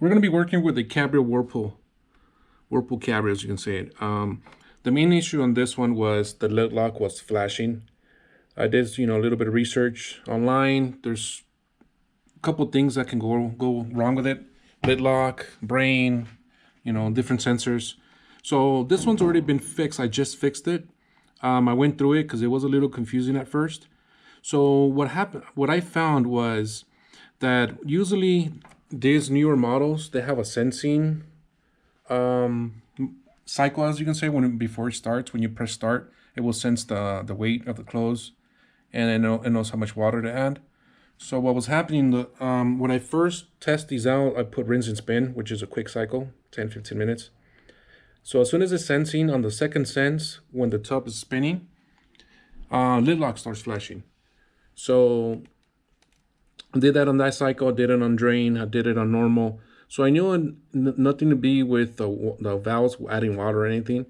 We're going to be working with the Cabrio Whirpool Cabrio, as you can say it. The main issue on this one was the lid lock was flashing. I did, a little bit of research online. There's a couple things that can go wrong with it. Lid lock, brain, different sensors. So this one's already been fixed. I just fixed it. I went through it because it was a little confusing at first. So what I found was that usually these newer models, they have a sensing cycle, as you can say, before it starts. When you press start, it will sense the weight of the clothes, and it knows how much water to add. So what was happening, when I first test these out, I put rinse and spin, which is a quick cycle, 10-15 minutes. So as soon as it's sensing, on the second sense, when the tub is spinning, lid lock starts flashing. So I did that on that cycle, I did it on drain, I did it on normal. So I knew nothing to be with the valves adding water or anything.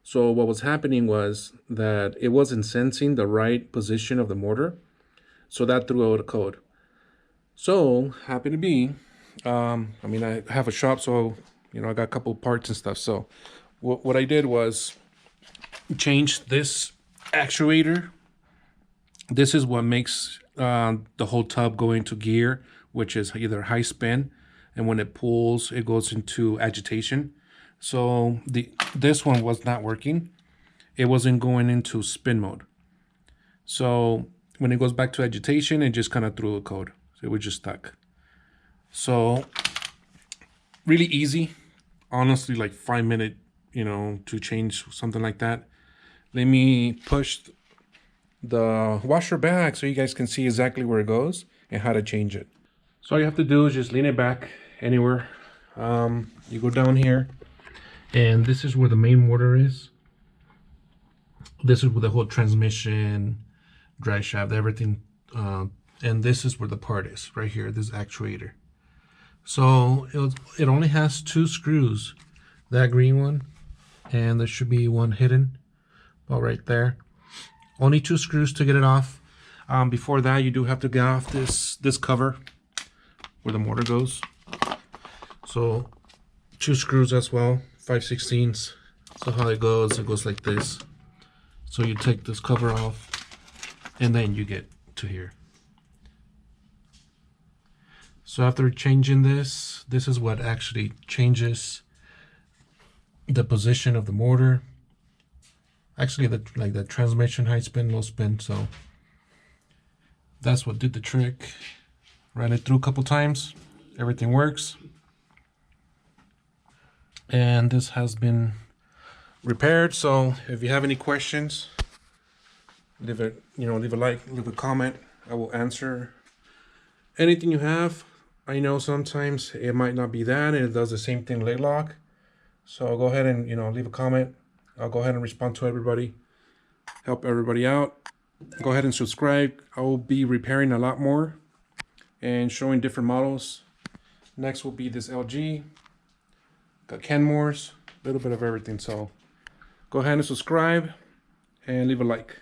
So what was happening was that it wasn't sensing the right position of the motor. So that threw out a code. So happened to be, I have a shop, so I got a couple parts and stuff. So what I did was change this actuator. This is what makes the whole tub go into gear, which is either high spin, and when it pulls, it goes into agitation. So this one was not working. It wasn't going into spin mode. So when it goes back to agitation, it just kind of threw a code. So it was just stuck. So really easy. Honestly, like 5 minutes, to change something like that. Let me push the washer back so you guys can see exactly where it goes and how to change it. So all you have to do is just lean it back anywhere. You go down here, and this is where the main motor is. This is where the whole transmission, drive shaft, everything, and this is where the part is, right here, this actuator. So it only has 2 screws, that green one, and there should be one hidden about right there. Only 2 screws to get it off. Before that, you do have to get off this cover where the motor goes. So 2 screws as well, 5/16. So how it goes like this. So you take this cover off, and then you get to here. So after changing this is what actually changes the position of the motor. Actually, the transmission, high spin, low spin. So that's what did the trick. Ran it through a couple times, everything works, and this has been repaired. So if you have any questions, leave a like, leave a comment. I will answer anything you have. I know sometimes it might not be that, and it does the same thing lid lock. So go ahead and leave a comment. I'll go ahead and respond to everybody, help everybody out. Go ahead and subscribe. I will be repairing a lot more and showing different models. Next will be this LG. Got Kenmore's, a little bit of everything. So go ahead and subscribe and leave a like.